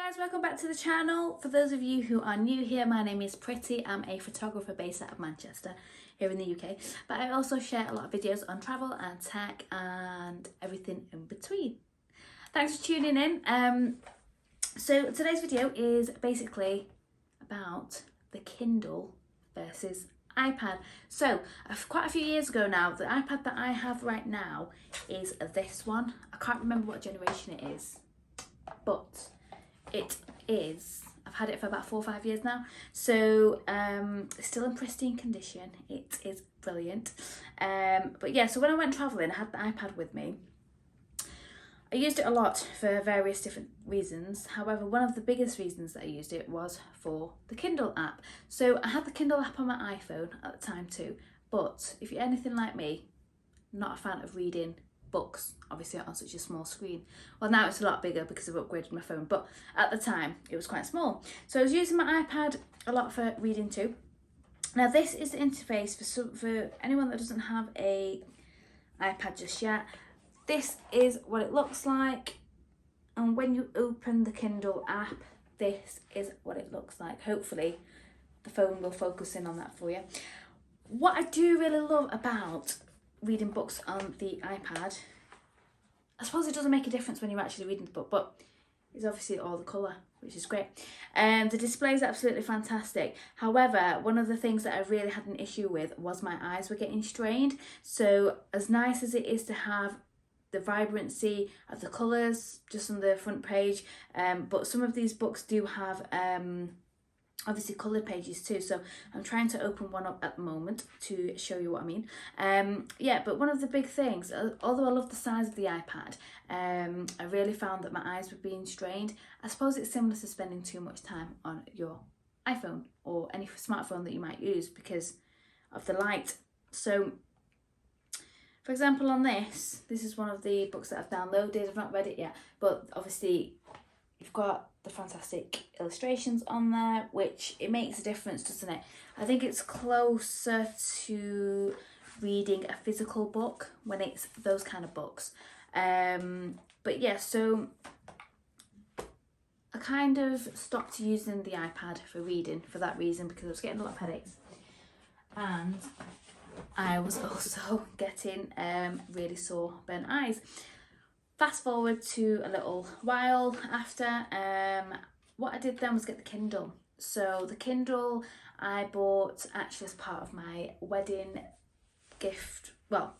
Guys, welcome back to the channel. For those of you who are new here, my name is Priti. I'm a photographer based out of Manchester here in the UK, but I also share a lot of videos on travel and tech and everything in between. Thanks for tuning in. So today's video is basically about the Kindle versus iPad. So quite a few years ago now, the iPad that I have right now is this one. I can't remember what generation it is, but it is, I've had it for about 4 or 5 years now, so it's still in pristine condition. It is brilliant. But yeah, so when I went travelling, I had the iPad with me. I used it a lot for various different reasons. However, one of the biggest reasons that I used it was for the Kindle app. So I had the Kindle app on my iPhone at the time too, but if you're anything like me, not a fan of reading books, obviously on such a small screen. Well, now it's a lot bigger because I've upgraded my phone, but at the time it was quite small. So I was using my iPad a lot for reading too. Now this is the interface for anyone that doesn't have a iPad just yet. This is what it looks like, and when you open the Kindle app, this is what it looks like. Hopefully the phone will focus in on that for you. What I do really love about reading books on the iPad, I suppose it doesn't make a difference when you're actually reading the book, but it's obviously all the colour, which is great. The display is absolutely fantastic. However, one of the things that I really had an issue with was my eyes were getting strained. So as nice as it is to have the vibrancy of the colours just on the front page, but some of these books do have obviously coloured pages too, so I'm trying to open one up at the moment to show you what I mean. Yeah, but one of the big things, although I love the size of the iPad, I really found that my eyes were being strained. I suppose it's similar to spending too much time on your iPhone or any smartphone that you might use because of the light. So for example, on this is one of the books that I've downloaded. I've not read it yet, but obviously you've got the fantastic illustrations on there, which it makes a difference, doesn't it? I think it's closer to reading a physical book when it's those kind of books. But yeah, so I kind of stopped using the iPad for reading for that reason, because I was getting a lot of headaches. And I was also getting really sore, burnt eyes. Fast forward to a little while after, what I did then was get the Kindle. So the Kindle I bought actually as part of my wedding gift, well,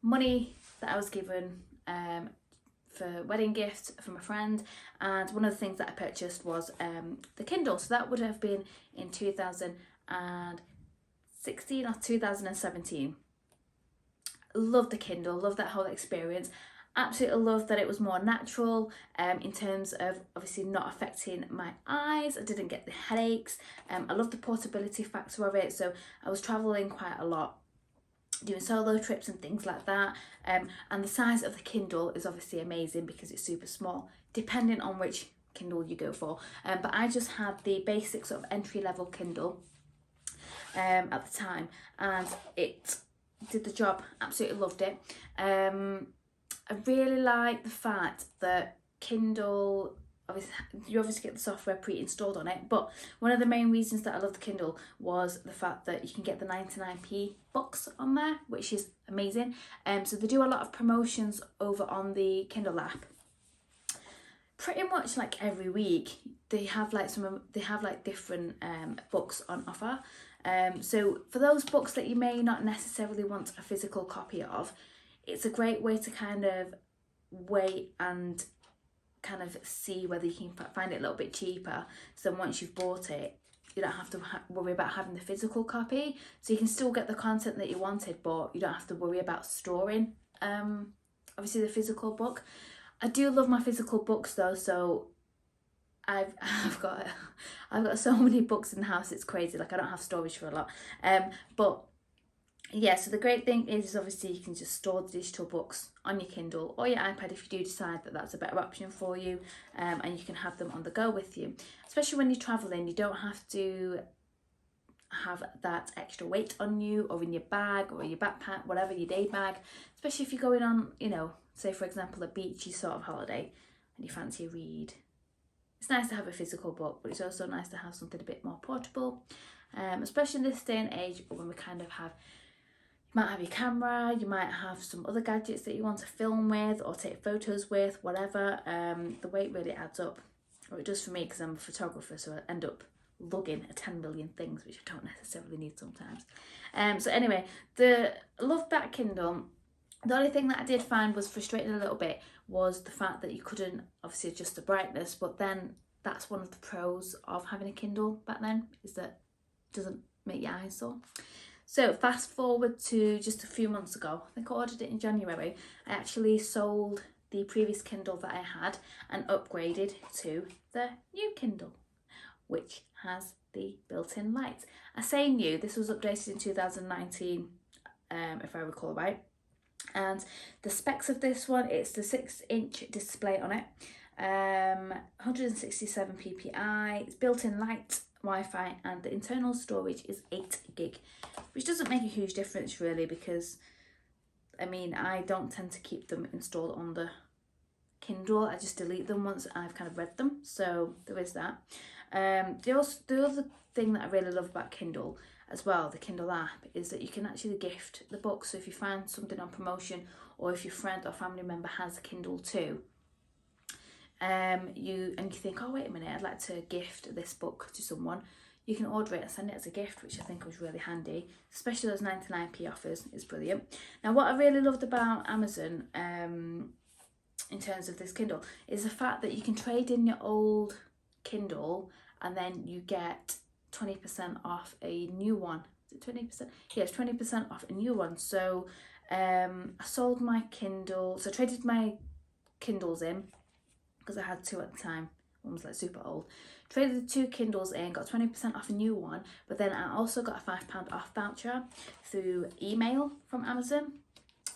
money that I was given for wedding gift from a friend, and one of the things that I purchased was the Kindle. So that would have been in 2016 or 2017. Love the Kindle, love that whole experience. Absolutely love that it was more natural in terms of obviously not affecting my eyes. I didn't get the headaches. I love the portability factor of it. So I was traveling quite a lot, doing solo trips and things like that. And the size of the Kindle is obviously amazing because it's super small, depending on which Kindle you go for. But I just had the basic sort of entry-level Kindle at the time, and it did the job. Absolutely loved it. I really like the fact that Kindle, obviously you get the software pre-installed on it, but one of the main reasons that I love the Kindle was the fact that you can get the 99p books on there, which is amazing. So they do a lot of promotions over on the Kindle app. Pretty much like every week they have like different books on offer. So for those books that you may not necessarily want a physical copy of, it's a great way to kind of wait and kind of see whether you can find it a little bit cheaper. So once you've bought it, you don't have to worry about having the physical copy. So you can still get the content that you wanted, but you don't have to worry about storing obviously the physical book. I do love my physical books though, so I've got so many books in the house, it's crazy. Like I don't have storage for a lot. But yeah, so the great thing is obviously you can just store the digital books on your Kindle or your iPad if you do decide that that's a better option for you, and you can have them on the go with you. Especially when you're traveling, you don't have to have that extra weight on you or in your bag or your backpack, whatever, your day bag. Especially if you're going on, you know, say for example a beachy sort of holiday and you fancy a read. It's nice to have a physical book, but it's also nice to have something a bit more portable, especially in this day and age when we kind of have, you might have your camera, you might have some other gadgets that you want to film with or take photos with, whatever. The weight really adds up, or it does for me because I'm a photographer, so I end up lugging 10 million things, which I don't necessarily need sometimes. So anyway, I love that Kindle. The only thing that I did find was frustrating a little bit was the fact that you couldn't obviously adjust the brightness, but then that's one of the pros of having a Kindle back then, is that it doesn't make your eyes sore. So fast forward to just a few months ago, I think I ordered it in January, I actually sold the previous Kindle that I had and upgraded to the new Kindle, which has the built-in lights. I say new, this was updated in 2019, if I recall right. And the specs of this one, it's the 6-inch display on it, 167 ppi, it's built-in light, Wi-Fi, and the internal storage is 8 gig, which doesn't make a huge difference really, because I mean, I don't tend to keep them installed on the Kindle. I just delete them once I've kind of read them, so there is that. The other thing that I really love about Kindle as well, the Kindle app, is that you can actually gift the book. So if you find something on promotion, or if your friend or family member has a Kindle too, you think, oh wait a minute, I'd like to gift this book to someone, you can order it and send it as a gift, which I think was really handy, especially those 99p offers. It's brilliant. Now what I really loved about Amazon in terms of this Kindle is the fact that you can trade in your old Kindle and then you get 20% off a new one. Is it 20%? Yes, 20% off a new one. So I sold my Kindle, so I traded my Kindles in because I had 2 at the time. One was like super old. Traded the 2 Kindles in, got 20% off a new one, but then I also got a £5 off voucher through email from Amazon,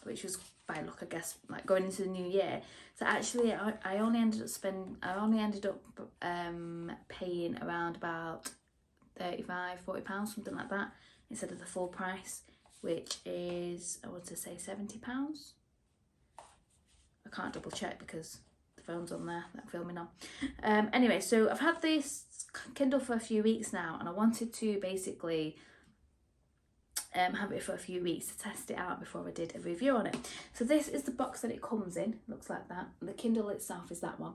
which was by luck, I guess, like going into the new year. So actually I only ended up paying around about £35-40, something like that, instead of the full price, which is, I want to say £70. I can't double check because the phone's on there that I'm filming on. Anyway, so I've had this Kindle for a few weeks now, and I wanted to basically have it for a few weeks to test it out before I did a review on it. So this is the box that it comes in, looks like that. The Kindle itself is that one.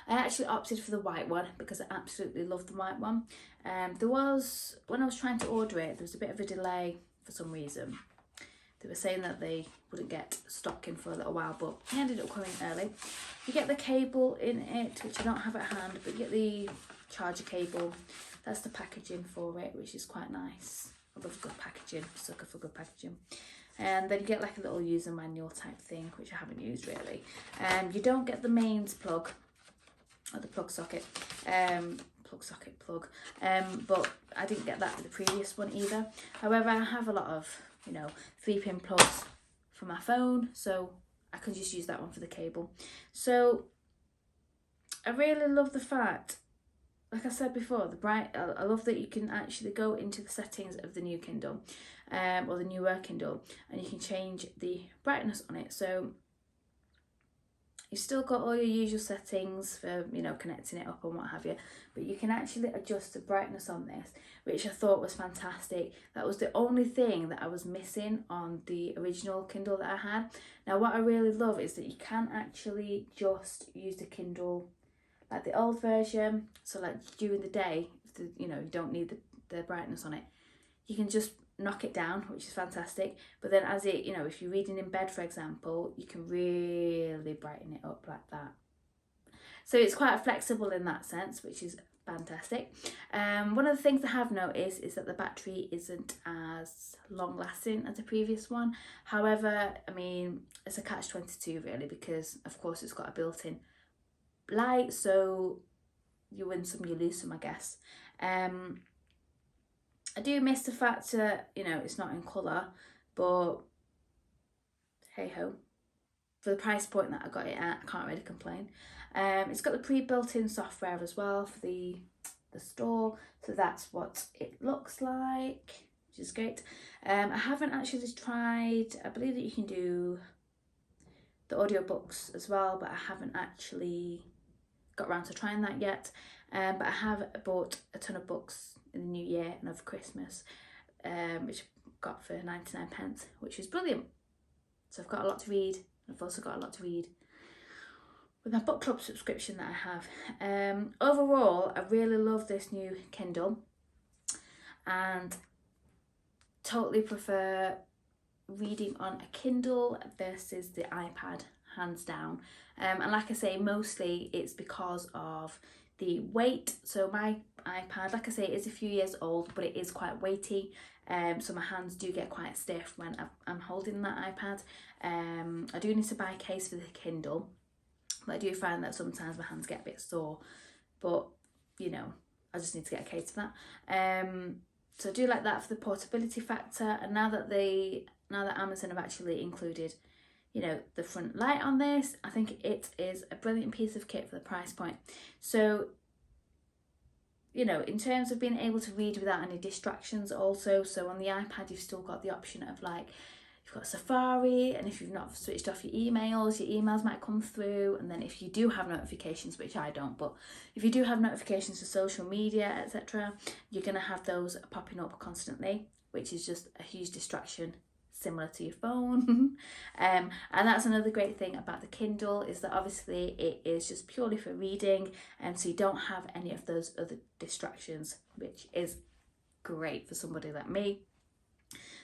I actually opted for the white one because I absolutely love the white one. When I was trying to order it, there was a bit of a delay for some reason. They were saying that they wouldn't get stock in for a little while, but it ended up coming early. You get the cable in it, which I don't have at hand, but you get the charger cable. That's the packaging for it, which is quite nice. I love good packaging, sucker for good packaging. And then you get like a little user manual type thing, which I haven't used really. You don't get the mains plug, or the plug socket, but I didn't get that with the previous one either. However, I have a lot of 3-pin plugs for my phone, so I can just use that one for the cable. So I really love the fact, like I said before, I love that you can actually go into the settings of the new Kindle, or the newer Kindle, and you can change the brightness on it. So you've still got all your usual settings for, connecting it up and what have you, but you can actually adjust the brightness on this, which I thought was fantastic. That was the only thing that I was missing on the original Kindle that I had. Now what I really love is that you can actually just use the Kindle like the old version, so like during the day, if you don't need the brightness on it, you can just knock it down, which is fantastic. But then as it, if you're reading in bed, for example, you can really brighten it up like that. So it's quite flexible in that sense, which is fantastic. One of the things I have noticed is that the battery isn't as long lasting as the previous one. However, I mean, it's a catch-22 really, because of course it's got a built-in light, so you win some, you lose some, I guess. I do miss the fact that it's not in colour, but hey ho, for the price point that I got it at, I can't really complain. It's got the pre-built-in software as well for the store, so that's what it looks like, which is great. I haven't actually tried, I believe that you can do the audiobooks as well, but I haven't actually got around to trying that yet. but I have bought a ton of books in the new year and over Christmas, which I got for 99p, which is brilliant. So I've got a lot to read. I've also got a lot to read with my book club subscription that I have. Overall, I really love this new Kindle and totally prefer reading on a Kindle versus the iPad, hands down. And like I say, mostly it's because of the weight. So my iPad, like I say, is a few years old, but it is quite weighty. So my hands do get quite stiff when I'm holding that iPad. I do need to buy a case for the Kindle, but I do find that sometimes my hands get a bit sore, but you know, I just need to get a case for that. So I do like that for the portability factor. And now that Amazon have actually included, you know, the front light on this, I think it is a brilliant piece of kit for the price point. So, you know, in terms of being able to read without any distractions also, so on the iPad you've still got the option of like, you've got Safari, and if you've not switched off your emails might come through. And then if you do have notifications, which I don't, but if you do have notifications for social media, etc., you're going to have those popping up constantly, which is just a huge distraction, similar to your phone. And that's another great thing about the Kindle, is that obviously it is just purely for reading, and so you don't have any of those other distractions, which is great for somebody like me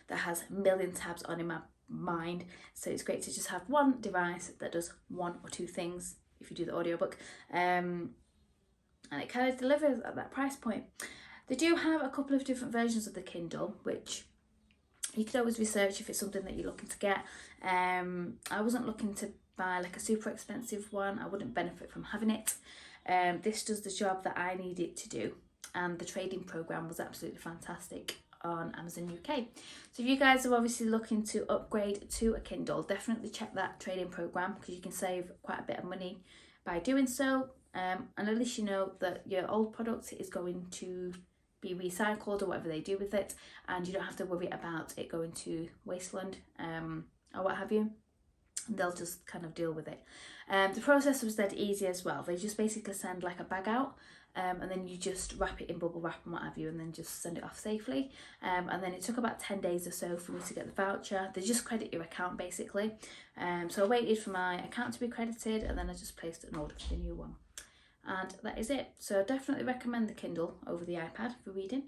that has a million tabs on in my mind. So it's great to just have one device that does one or two things if you do the audiobook, and it kind of delivers at that price point. They do have a couple of different versions of the Kindle, which you could always research if it's something that you're looking to get. I wasn't looking to buy like a super expensive one. I wouldn't benefit from having it. This does the job that I need it to do, and the trading program was absolutely fantastic on Amazon UK. So if you guys are obviously looking to upgrade to a Kindle, definitely check that trading program, because you can save quite a bit of money by doing so. And at least you know that your old product is going to be recycled or whatever they do with it, and you don't have to worry about it going to wasteland or what have you. They'll just kind of deal with it. The process was dead easy as well. They just basically send like a bag out, and then you just wrap it in bubble wrap and what have you, and then just send it off safely. And then it took about 10 days or so for me to get the voucher. They just credit your account basically. So I waited for my account to be credited, and then I just placed an order for the new one. And that is it. So I definitely recommend the Kindle over the iPad for reading.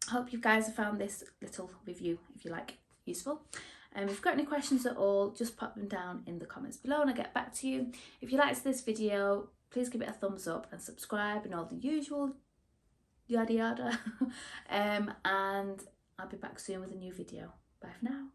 Hope you guys have found this little review, if you like, useful. If you've got any questions at all, just pop them down in the comments below and I'll get back to you. If you liked this video, please give it a thumbs up and subscribe and all the usual yada yada. And I'll be back soon with a new video. Bye for now.